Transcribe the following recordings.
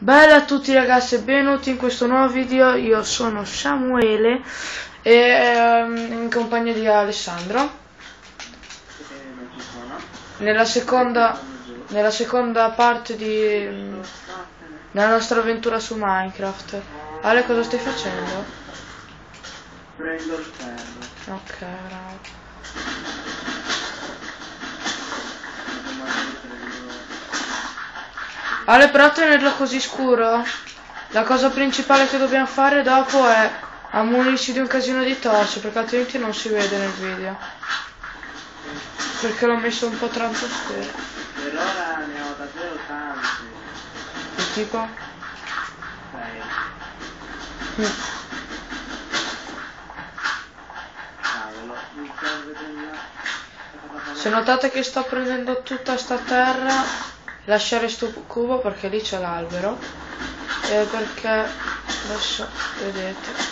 Bella a tutti ragazzi e benvenuti in questo nuovo video. Io sono Samuele e in compagnia di Alessandro nella seconda parte della nostra avventura su Minecraft. Ale, cosa stai facendo? Prendo il ferro. Ok, bravo. Ale, però tenerlo così scuro. La cosa principale che dobbiamo fare dopo è ammunirci di un casino di torce, perché altrimenti non si vede nel video. Perché l'ho messo un po' troppo scuro. Per ora ne ho davvero tanti. Il tipo? 6. Cavolo, mi serve della... Se notate che sto prendendo tutta sta terra, lasciare sto cubo perché lì c'è l'albero. E perché adesso vedete.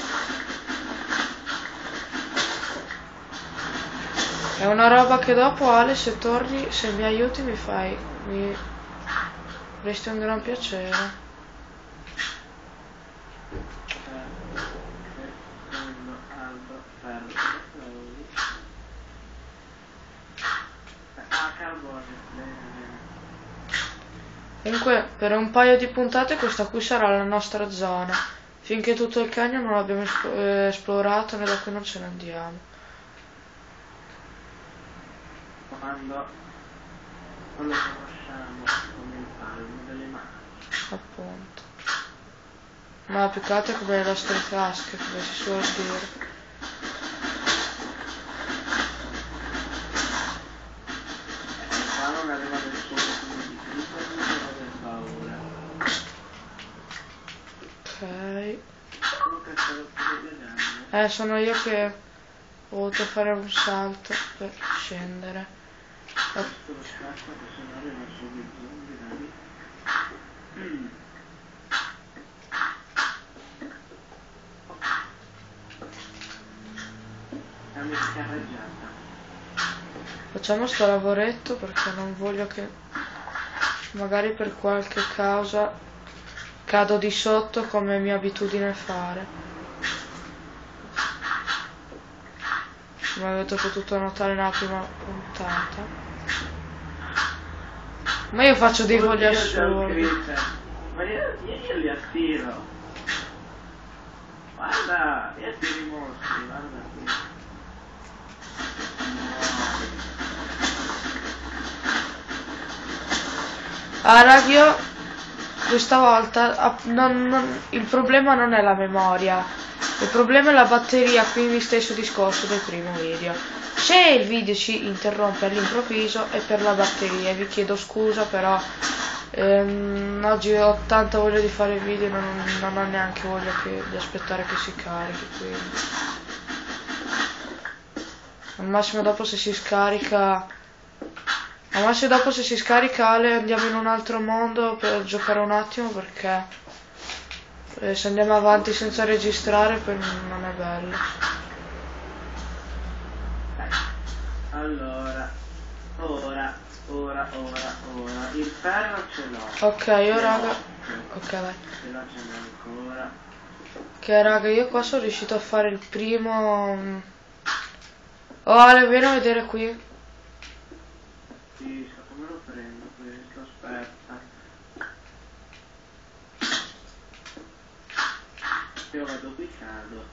È una roba che dopo, Ale, se torni, se mi aiuti mi resti un gran piacere. Comunque, per un paio di puntate questa qui sarà la nostra zona, finché tutto il canyon non l'abbiamo esplorato né da qui non ce ne andiamo. Quando conosciamo come il palmo delle mani. Appunto. Ma più che altro come le nostre tasche, come si suol dire. Qua non aveva nessuno come di creeper, non aveva paura. Ok. Comunque stavo più vedendo. Sono io che ho voluto fare un salto per scendere. Questo lo scappa che se no arriva solo i zombie da lì. Dammi scarreggiata. Facciamo sto lavoretto perché non voglio che magari per qualche causa cado di sotto come è mia abitudine fare. Come avete potuto notare nella prima puntata. Ma io faccio dei voli assurdi. Ma io li attiro. Guarda, io attiro i mostri, guarda qui. Ah, raga, io questa volta il problema non è la memoria, il problema è la batteria, quindi stesso discorso del primo video. Se il video ci interrompe all'improvviso è per la batteria, vi chiedo scusa, però oggi ho tanta voglia di fare il video e non ho neanche voglia di aspettare che si carichi, quindi al massimo dopo se si scarica Ale andiamo in un altro mondo per giocare un attimo, perché se andiamo avanti senza registrare poi non è bello. Allora, ora, il ferro ce l'ho. Ok, io raga. Ok, vai. Ce l'ho ancora. Ok raga, io qua sono riuscito a fare il primo. Oh Ale, vieni a vedere qui. Sì, so come lo prendo questo, aspetta. Io vado qui, cado.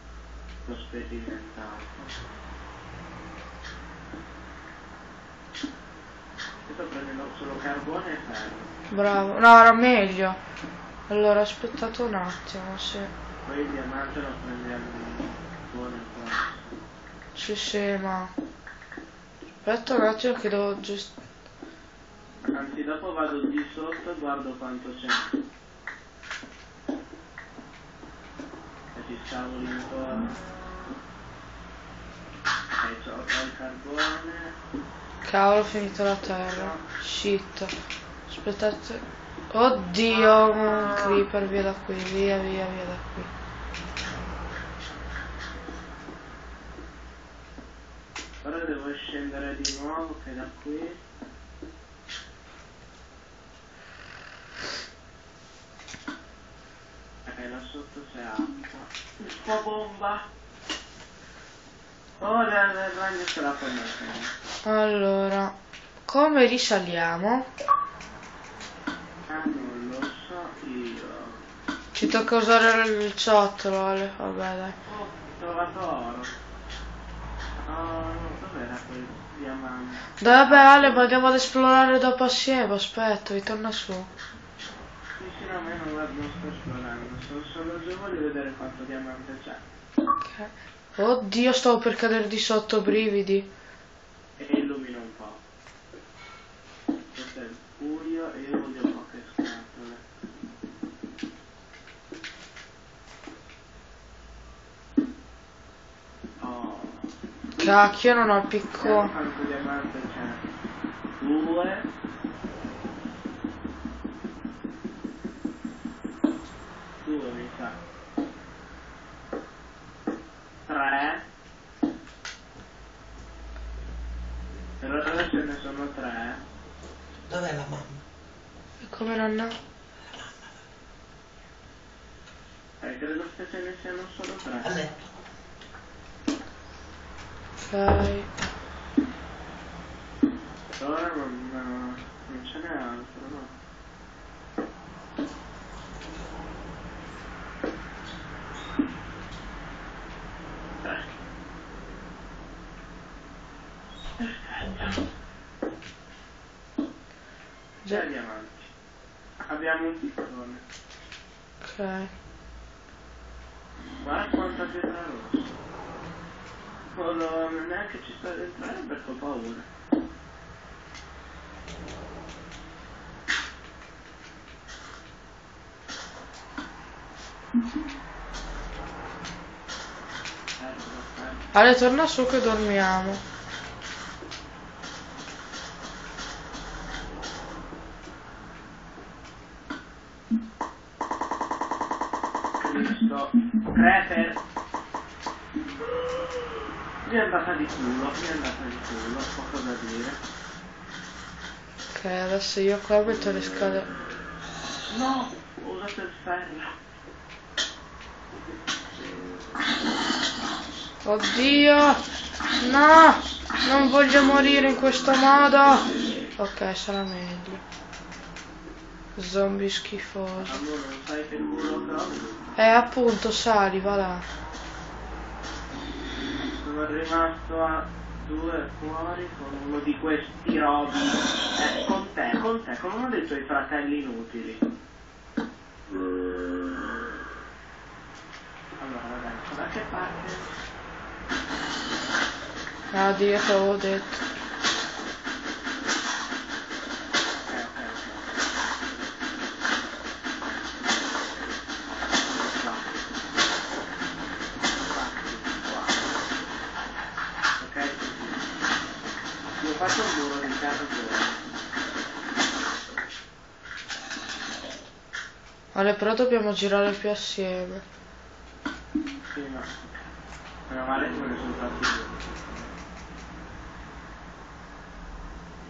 Lo sperimentato. Sto prendendo solo carbone e ferro. Bravo, no, era meglio. Allora, aspettate un attimo, sì. Poi il diamante lo prendiamo buone cose. Sì, ma aspetta un attimo che devo gestire. Anzi, dopo vado di sotto e guardo quanto c'è. E ci scavo l'intorno. Ok, ho il carbone. Cavolo, ho finito la terra. Shit. Aspettate. Oddio, un creeper, via da qui, via da qui. Ora devo scendere di nuovo, che da qui. sotto c'è acqua. Un po' bomba. Ora il ragno ce la puoi mettere. Allora, come risaliamo? Ah, non lo so io. Ci tocca usare il ciottolo, Ale. Vabbè, dai. Oh, ho trovato oro. Oh, dov'era quel diamante? Dai, vabbè, Ale, ma andiamo ad esplorare dopo assieme. Aspetta, ritorna su. Sì, sì, no, ma io non sto esplorando. Sono solo giù, voglio vedere quanto diamante c'è. Ok. Oddio, stavo per cadere di sotto, brividi. E illumina un po'. Questo è il buio e io voglio poche scatole. Oh. Cacchio, non ho il piccone. Quanto diamante c'è? 2. 2 mi sa. 3. Per ora ce ne sono 3. Dov'è la mamma? Come non... Credo che ce ne siano solo 3. A letto. Ok. Per ora non ce n'è altro, no? Già. Andiamo avanti. Abbiamo un piccone. Ok. Guarda quanta pietra rossa. Non neanche ci sta dentro perché ho paura. Ale, torna su che dormiamo. Cristo. Creper. Mi è andata di culo, poco da dire. Ok, adesso io qua metto le scale. No, ho usato il ferro. Oddio! No! Non voglio morire in questo modo! Ok, sarà meglio. Zombie schifoso. Allora non sai che culo che ho? Appunto, sali, va là. Sono rimasto a 2 fuori con uno di questi robi. Con te, come uno dei tuoi fratelli inutili. Allora, ragazzi, da che parte? Addio, che avevo detto. Ok, io faccio un muro di carbone. Ale, però dobbiamo girare più assieme. Sì, ma meno male che me ne sono fatti due.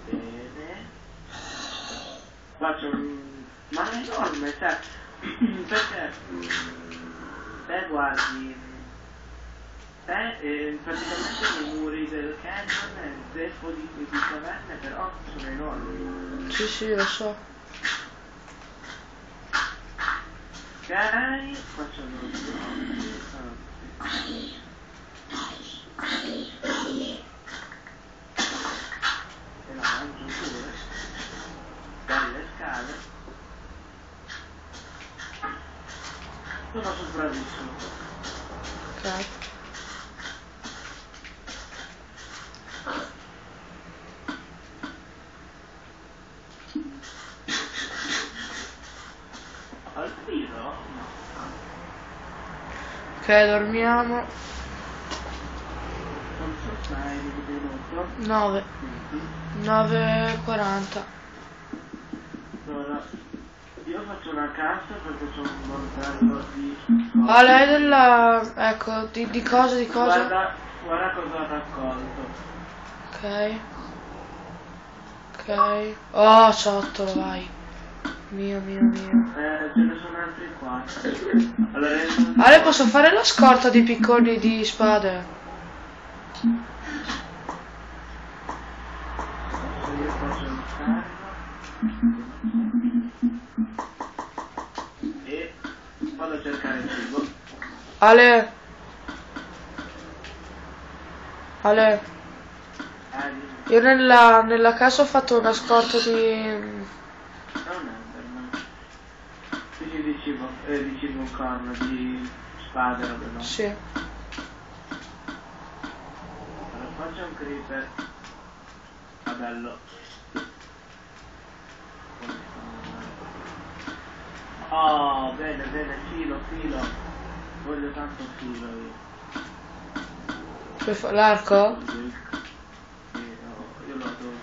Bene. Qua c'è un mare enorme, cioè, perché te guardi, praticamente i muri del canyon e il zeffo di caverne però sono enormi. Sì, sì, lo so. Ok, qua c'è uno zombie. E la mangio pure. Belle scale. Sono sopravvissuto. Ok. Al tiro? No. Ok, dormiamo. Quanto stai di minuto? 9. 9:40. Allora, io faccio una cassa perché c'ho un bordello di... Ah, lei della... Ecco, di cosa, di cosa? Guarda cosa ho raccolto. Ok. Ok. Oh, ciottolo, vai. Mio. Ce ne sono altri qua. Allora, Ale, posso fare la scorta di picconi di spade? io faccio il ferro e vado a cercare il cibo. Ale, Dimmi. io nella casa ho fatto una scorta di... Non è per me. Quindi di cibo con di spade, robe no? Sì. Allora faccio un creeper. Ah, bello. Oh, bene, filo. Voglio tanto filo io. Per l'arco? Sì, io lo adoro.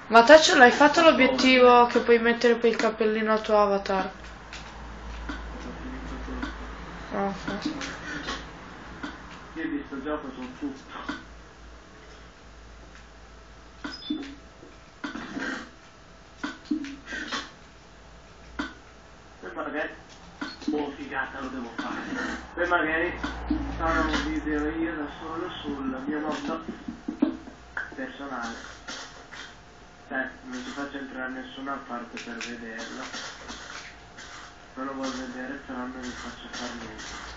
Ma te ce l'hai fatto l'obiettivo che puoi mettere per il cappellino al tuo avatar? Ho finito tutto. Ah, ok. Io di sto gioco sono tutto. Poi magari... Oh figata, lo devo fare. Poi magari farò un video io da solo sul mio mondo personale. Cioè, non ci faccio entrare nessuna parte per vederlo. Non lo voglio vedere, però non mi faccio fare niente.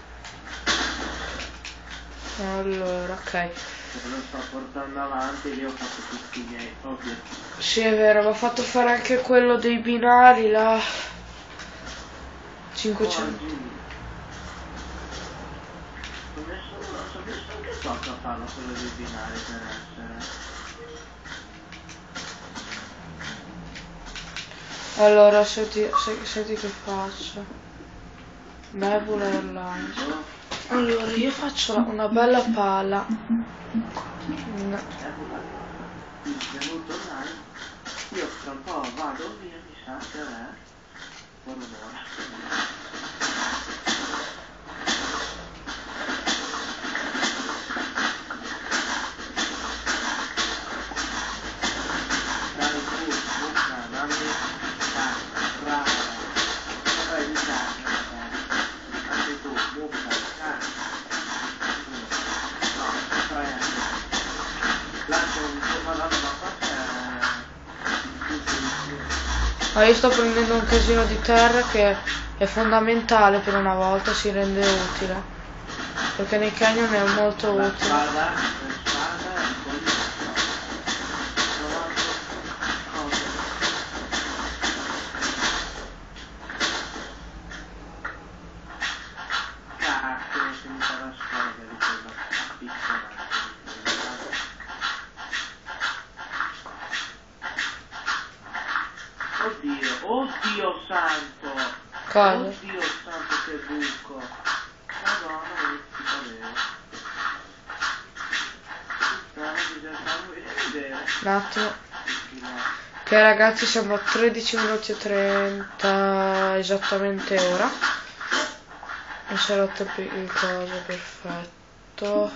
Allora, ok. Se lo sto portando avanti, io ho fatto tutti i miei obiettivi. Sì, è vero, mi ha fatto fare anche quello dei binari là. 500. Oggi ho messo anche poco a farlo quello dei binari per essere. Allora, senti che faccio. Nebula online. Allora, io faccio una bella pala. No. Il venuto online. Io tra un po' vado via, mi sa che è buona un'ora. Dai tu, dammi brava. Dai di carne, anche tu, mucca, carne. No, fai anche. Lascio un po' malato da parte. Ma io sto prendendo un casino di terra che è fondamentale per una volta, si rende utile. Perché nei canyon è molto La utile. spada è un po' di cazzo, è finita la spada di quella piccola. Oddio santo! Cosa? Oddio santo che buco! Madonna, che si sapeva. Bisogna farmi vedere. Un attimo. Ok ragazzi, siamo a 13 minuti e 30 esattamente ora. Mi si è rotto il coso, perfetto.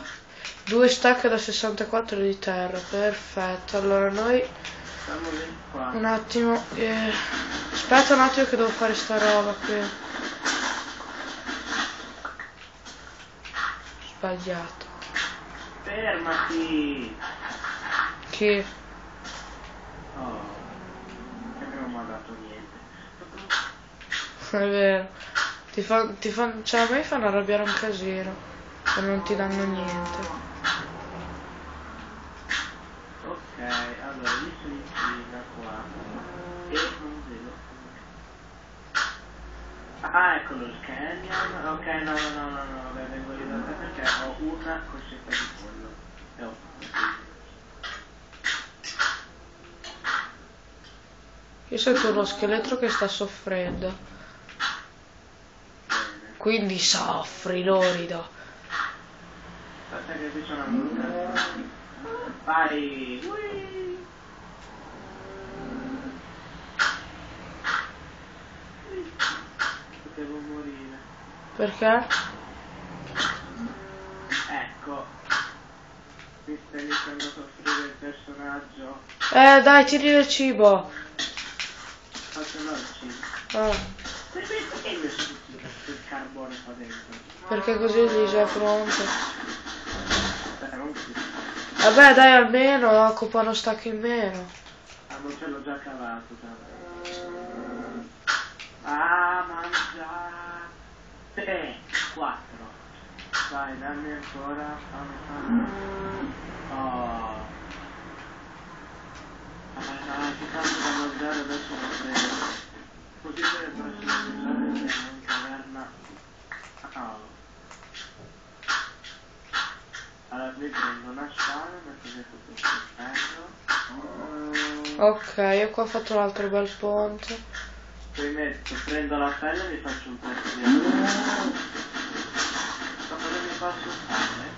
2 stack da 64 di terra, perfetto. Allora noi... Qua. Un attimo, aspetta un attimo che devo fare sta roba qui. Sbagliato. Fermati! Chi? Oh, che non mi ha dato niente. È vero. Cioè a me fanno arrabbiare un casino. E non ti danno niente. Ok, allora lì si inclina qua. E non vedo. Ah, eccolo il canyon. Ok, no, vabbè, vengo lì da te perché ho una coscetta di pollo. E ho Io sento uno scheletro che sta soffrendo. bene. Quindi soffri, lorido. Aspetta che qui c'è una brutta. Vai! Ui. Potevo morire. Perché? Ecco. Mi stai iniziando a soffrire il personaggio. Dai, tiri del cibo. Faccio l'orcino. Ah, Perché hai messo tutto il carbone qua dentro? perché così lì già è pronto. Non così. Vabbè dai, almeno occupa uno stacco in meno. Ah, non ce l'ho già cavato. Ah, mangia. 3, 4. Vai, dammi ancora. Fammi. Oh. Che tanto da mangiare adesso lo prendo. Così per il prossimo episodio andiamo in caverna. Oh. Allora mi prendo una spada, metto dentro questo ferro. Ok, io qua ho fatto un altro bel ponte. Poi prendo la pelle e mi faccio un pezzo di armadio. Ma cosa mi posso fare?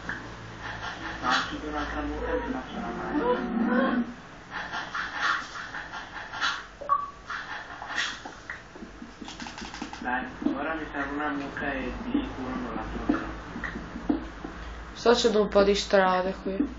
No, chiudo un'altra mucca e mi faccio la maglia. Dai, ora mi serve una mucca e di sicuro non la troverò. Sto facendo un po' di strade qui.